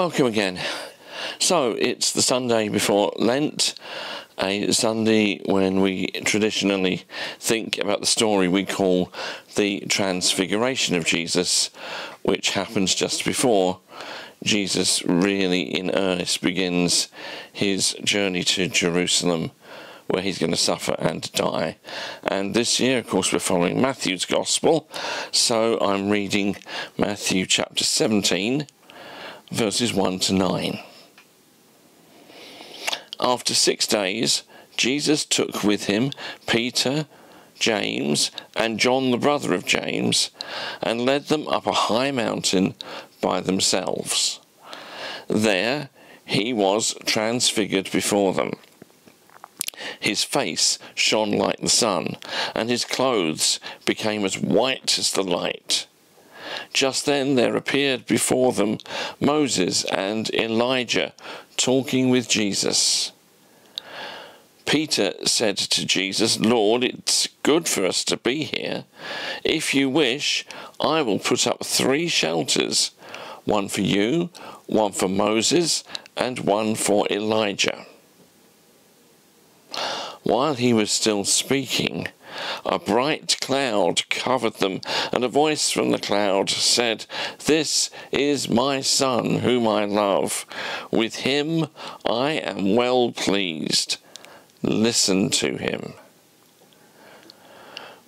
Welcome again. So it's the Sunday before Lent, a Sunday when we traditionally think about the story we call the Transfiguration of Jesus, which happens just before Jesus really in earnest begins his journey to Jerusalem, where he's going to suffer and die. And this year, of course, we're following Matthew's Gospel, so I'm reading Matthew chapter 17, verses 1 to 9. After 6 days, Jesus took with him Peter, James, and John the brother of James, and led them up a high mountain by themselves. There he was transfigured before them. His face shone like the sun, and his clothes became as white as the light. Just then there appeared before them Moses and Elijah talking with Jesus. Peter said to Jesus, "Lord, it's good for us to be here. If you wish, I will put up 3 shelters, one for you, one for Moses, and one for Elijah." While he was still speaking, a bright cloud covered them, and a voice from the cloud said, "This is my Son, whom I love. With him I am well pleased. Listen to him."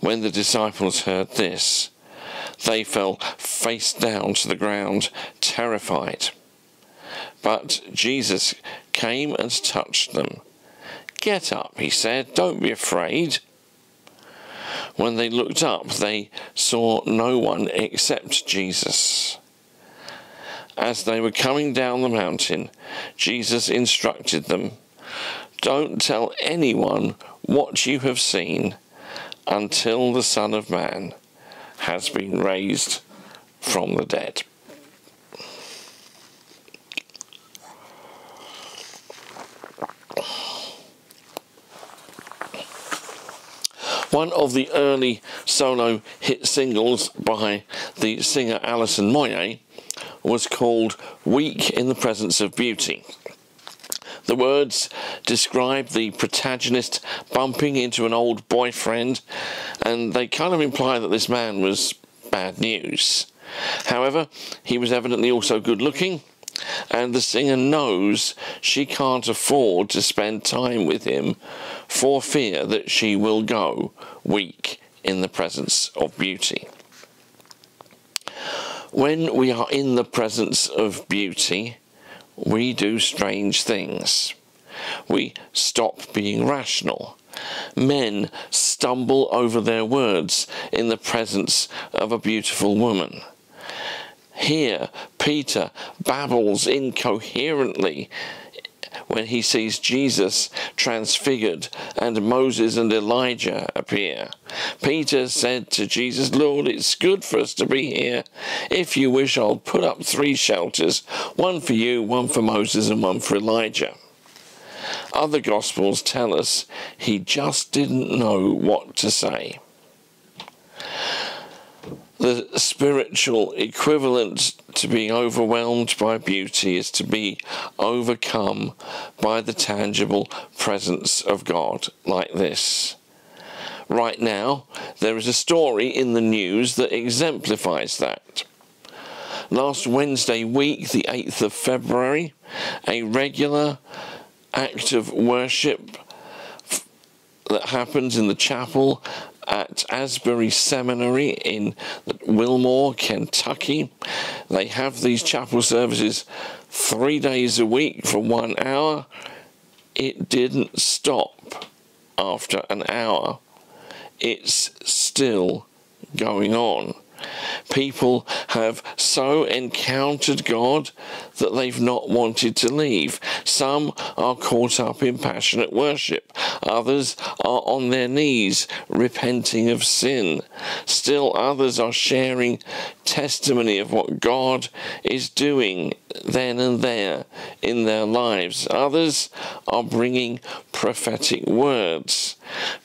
When the disciples heard this, they fell face down to the ground, terrified. But Jesus came and touched them. "Get up," he said, "don't be afraid." When they looked up, they saw no one except Jesus. As they were coming down the mountain, Jesus instructed them, "Don't tell anyone what you have seen until the Son of Man has been raised from the dead." One of the early solo hit singles by the singer Alison Moyet was called "Weak in the Presence of Beauty." The words describe the protagonist bumping into an old boyfriend, and they kind of imply that this man was bad news. However, he was evidently also good looking, and the singer knows she can't afford to spend time with him for fear that she will go weak in the presence of beauty. When we are in the presence of beauty, we do strange things. We stop being rational. Men stumble over their words in the presence of a beautiful woman. Here, Peter babbles incoherently when he sees Jesus transfigured and Moses and Elijah appear. Peter said to Jesus, "Lord, it's good for us to be here. If you wish, I'll put up 3 shelters, one for you, one for Moses, and one for Elijah." Other Gospels tell us he just didn't know what to say. The spiritual equivalent to being overwhelmed by beauty is to be overcome by the tangible presence of God, like this. Right now, there is a story in the news that exemplifies that. Last Wednesday week, the 8th of February, a regular act of worship that happens in the chapel at Asbury Seminary in Wilmore, Kentucky. They have these chapel services 3 days a week for 1 hour. It didn't stop after an hour. It's still going on. People have so encountered God that they've not wanted to leave. Some are caught up in passionate worship. Others are on their knees repenting of sin. Still others are sharing testimony of what God is doing then and there in their lives. Others are bringing prophetic words.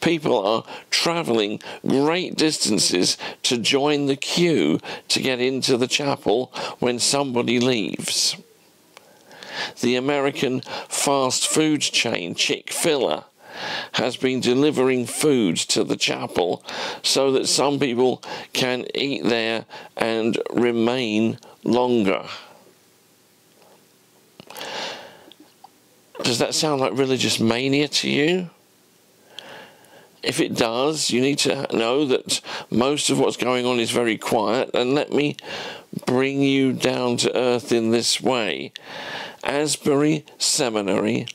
People are travelling great distances to join the queue to get into the chapel when somebody leaves. The American fast food chain Chick-fil-A has been delivering food to the chapel so that some people can eat there and remain longer. Does that sound like religious mania to you? If it does, you need to know that most of what's going on is very quiet, and let me bring you down to earth in this way. Asbury Seminary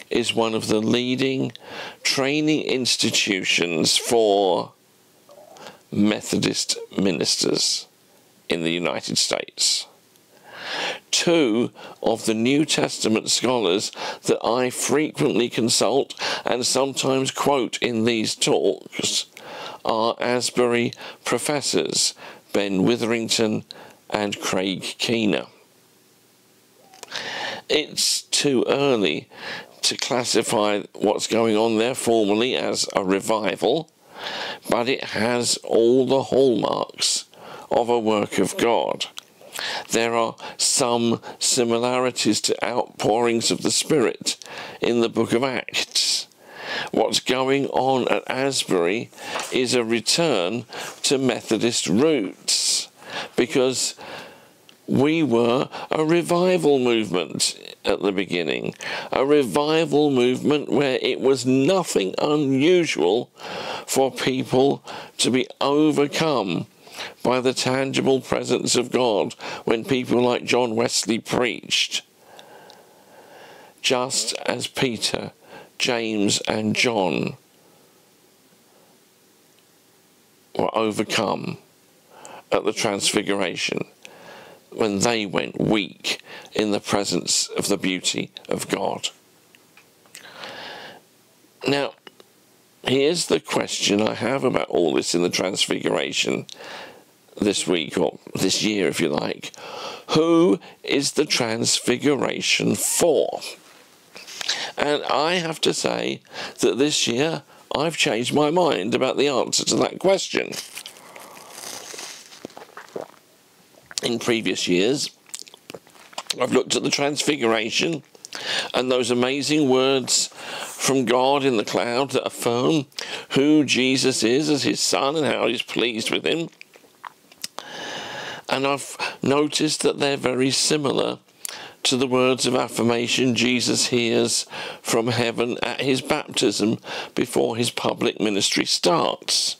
is one of the leading training institutions for Methodist ministers in the United States. Two of the New Testament scholars that I frequently consult and sometimes quote in these talks are Asbury professors, Ben Witherington and Craig Keener. It's too early to classify what's going on there formally as a revival, but it has all the hallmarks of a work of God. There are some similarities to outpourings of the Spirit in the book of Acts. What's going on at Asbury is a return to Methodist roots, because we were a revival movement at the beginning, a revival movement where it was nothing unusual for people to be overcome by the tangible presence of God when people like John Wesley preached. Just as Peter, James and John were overcome at the Transfiguration when they went weak in the presence of the beauty of God. Now, here's the question I have about all this in the Transfiguration this week, or this year if you like. Who is the Transfiguration for? And I have to say that this year I've changed my mind about the answer to that question. In previous years, I've looked at the Transfiguration and those amazing words from God in the cloud that affirm who Jesus is as his Son and how he's pleased with him. And I've noticed that they're very similar to the words of affirmation Jesus hears from heaven at his baptism before his public ministry starts.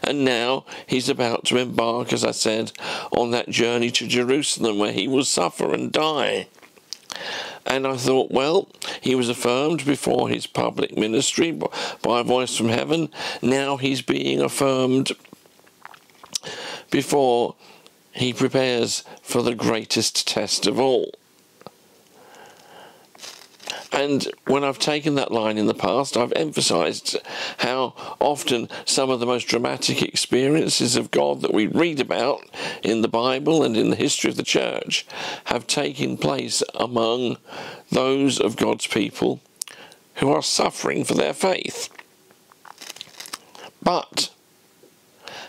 And now he's about to embark, as I said, on that journey to Jerusalem where he will suffer and die. And I thought, well, he was affirmed before his public ministry by a voice from heaven. Now he's being affirmed before he prepares for the greatest test of all. And when I've taken that line in the past, I've emphasised how often some of the most dramatic experiences of God that we read about in the Bible and in the history of the church have taken place among those of God's people who are suffering for their faith. But,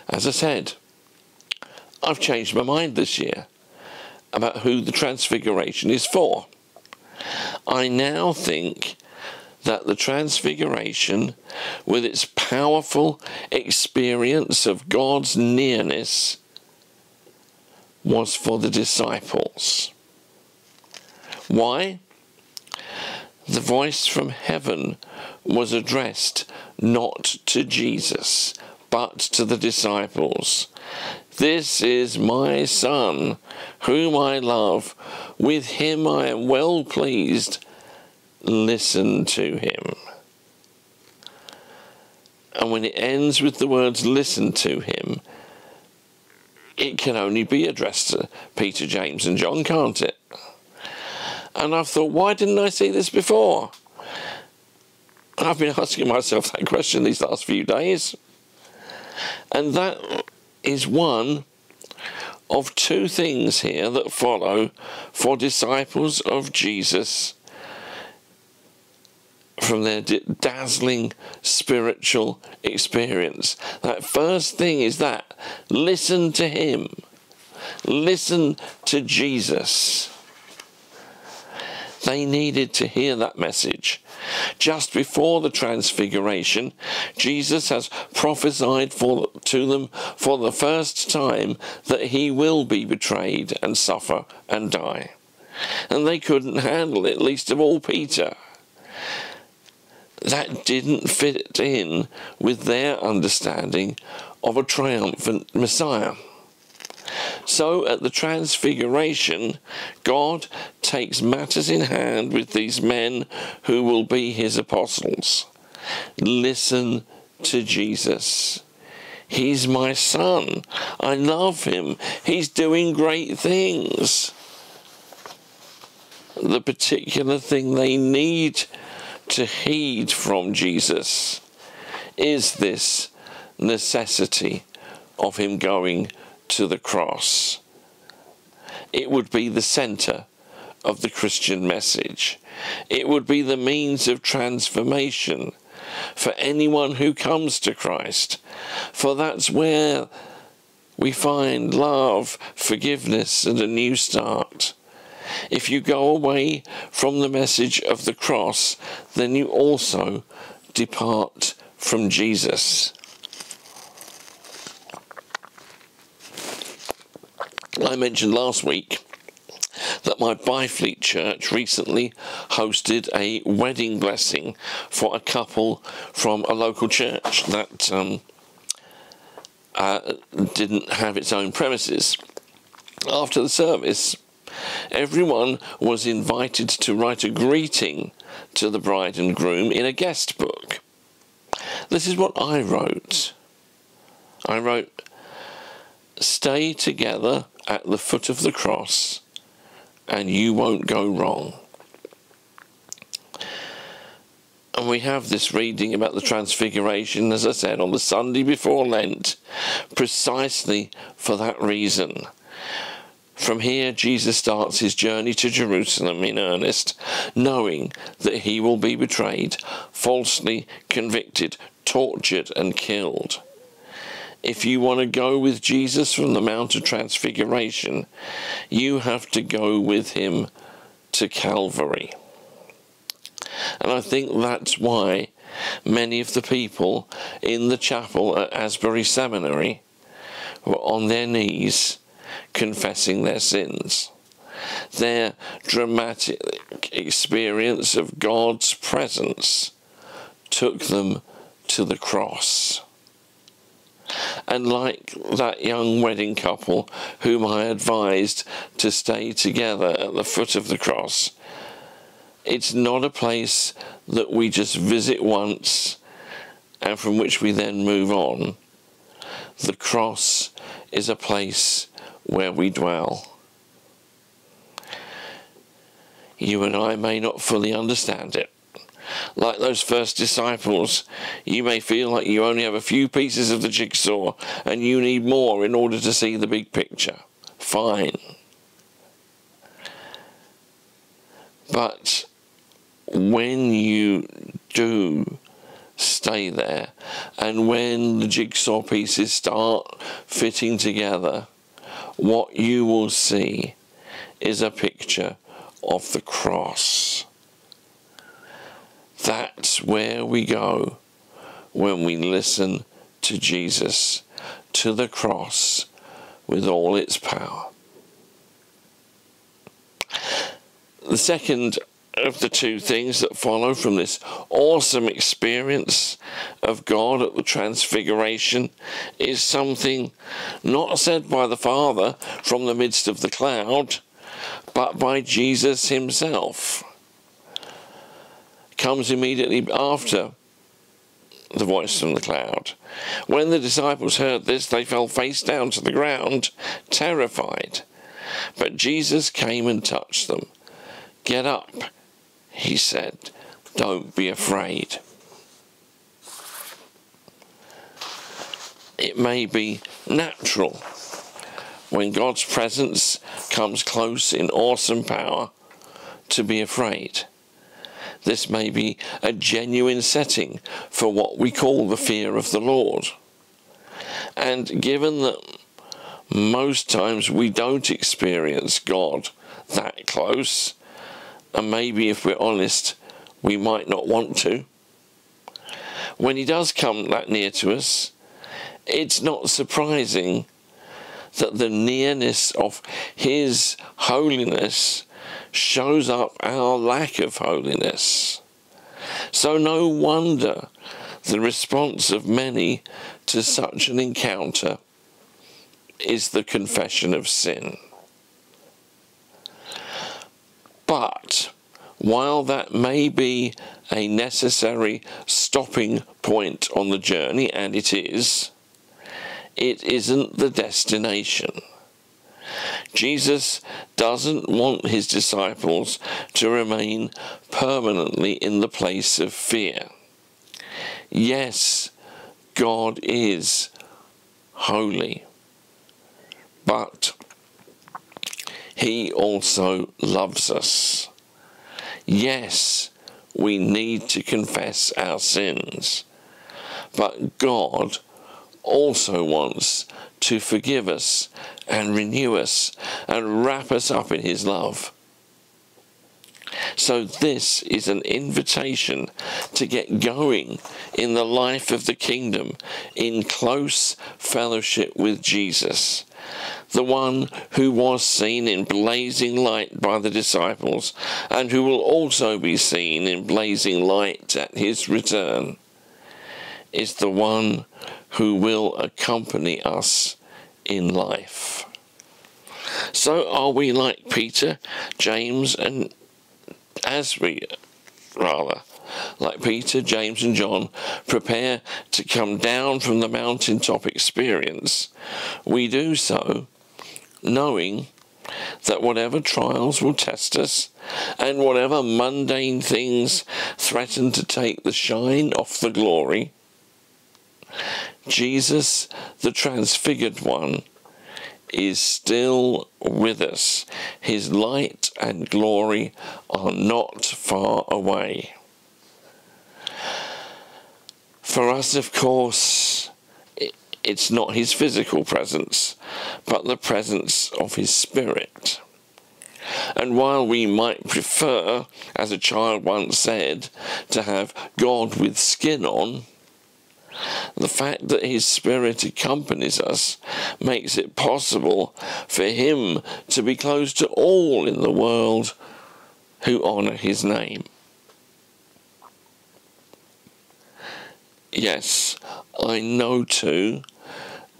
as I said, I've changed my mind this year about who the Transfiguration is for. I now think that the Transfiguration, with its powerful experience of God's nearness, was for the disciples. Why? The voice from heaven was addressed not to Jesus, but to the disciples. This is my Son, whom I love. With him I am well pleased. Listen to him. And when it ends with the words, listen to him, it can only be addressed to Peter, James and John, can't it? And I've thought, why didn't I see this before? And I've been asking myself that question these last few days. And that is one of two things here that follow for disciples of Jesus from their dazzling spiritual experience. That first thing is that, listen to him. Listen to Jesus. They needed to hear that message. Just before the Transfiguration, Jesus has prophesied to them for the first time that he will be betrayed and suffer and die. And they couldn't handle it, least of all Peter. That didn't fit in with their understanding of a triumphant Messiah. So at the Transfiguration, God takes matters in hand with these men who will be his apostles. Listen to Jesus. He's my son. I love him. He's doing great things. The particular thing they need to heed from Jesus is this necessity of him going to the cross. It would be the centre of the Christian message. It would be the means of transformation for anyone who comes to Christ, for that's where we find love, forgiveness, and a new start. If you go away from the message of the cross, then you also depart from Jesus. I mentioned last week that my Byfleet church recently hosted a wedding blessing for a couple from a local church that didn't have its own premises. After the service, everyone was invited to write a greeting to the bride and groom in a guest book. This is what I wrote. I wrote, "Stay together at the foot of the cross, and you won't go wrong." And we have this reading about the Transfiguration, as I said, on the Sunday before Lent, precisely for that reason. From here, Jesus starts his journey to Jerusalem in earnest, knowing that he will be betrayed, falsely convicted, tortured, and killed. If you want to go with Jesus from the Mount of Transfiguration, you have to go with him to Calvary. And I think that's why many of the people in the chapel at Asbury Seminary were on their knees confessing their sins. Their dramatic experience of God's presence took them to the cross. And like that young wedding couple whom I advised to stay together at the foot of the cross, it's not a place that we just visit once and from which we then move on. The cross is a place where we dwell. You and I may not fully understand it. Like those first disciples, you may feel like you only have a few pieces of the jigsaw and you need more in order to see the big picture. Fine. But when you do stay there, and when the jigsaw pieces start fitting together, what you will see is a picture of the cross. That's where we go when we listen to Jesus, to the cross with all its power. The second of the two things that follow from this awesome experience of God at the Transfiguration is something not said by the Father from the midst of the cloud, but by Jesus himself. Comes immediately after the voice from the cloud. When the disciples heard this, they fell face down to the ground, terrified. But Jesus came and touched them. "Get up," he said. "Don't be afraid." It may be natural when God's presence comes close in awesome power to be afraid. This may be a genuine setting for what we call the fear of the Lord. And given that most times we don't experience God that close, And maybe, if we're honest, we might not want to. When he does come that near to us, it's not surprising that the nearness of his holiness shows up our lack of holiness. So no wonder the response of many to such an encounter is the confession of sin. But while that may be a necessary stopping point on the journey, and it isn't the destination. Jesus doesn't want his disciples to remain permanently in the place of fear. Yes, God is holy, but he also loves us. Yes, we need to confess our sins, but God also wants to forgive us and renew us and wrap us up in his love. So this is an invitation to get going in the life of the kingdom in close fellowship with Jesus, the one who was seen in blazing light by the disciples and who will also be seen in blazing light at his return, is the one who will accompany us in life. So are we like Peter, James and Asbury, like Peter, James and John, prepare to come down from the mountaintop experience? We do so knowing that whatever trials will test us and whatever mundane things threaten to take the shine off the glory, Jesus, the transfigured one, is still with us. His light and glory are not far away. For us, of course, it's not his physical presence, but the presence of his Spirit. And while we might prefer, as a child once said, to have God with skin on, the fact that his Spirit accompanies us makes it possible for him to be close to all in the world who honour his name. Yes, I know too,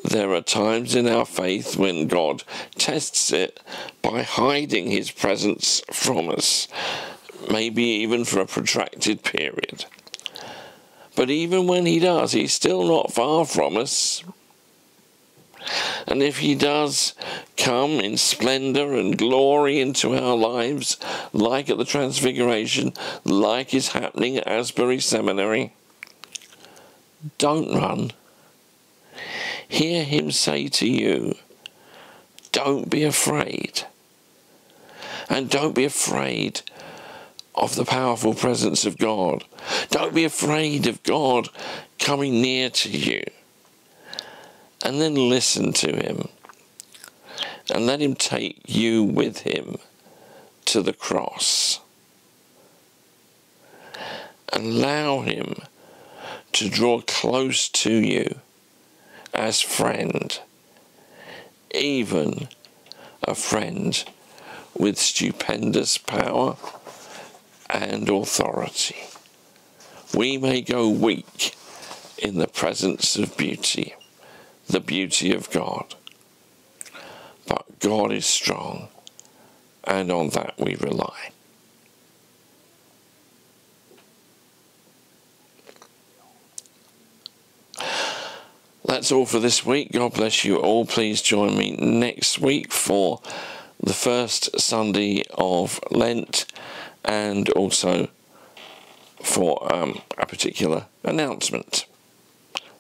there are times in our faith when God tests it by hiding his presence from us, maybe even for a protracted period. But even when he does, he's still not far from us. And if he does come in splendour and glory into our lives, like at the Transfiguration, like is happening at Asbury Seminary, don't run. Hear him say to you, don't be afraid. And don't be afraid of the powerful presence of God. Don't be afraid of God coming near to you. And then listen to him. And let him take you with him to the cross. And allow him to draw close to you as friend, even a friend with stupendous power and authority. We may go weak in the presence of beauty, the beauty of God, but God is strong, and on that we rely. That's all for this week. God bless you all. Please join me next week for the first Sunday of Lent, and also for a particular announcement.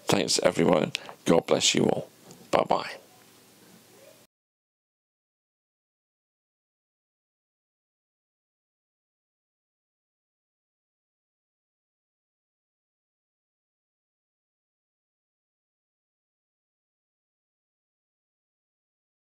Thanks everyone. God bless you all. Bye-bye.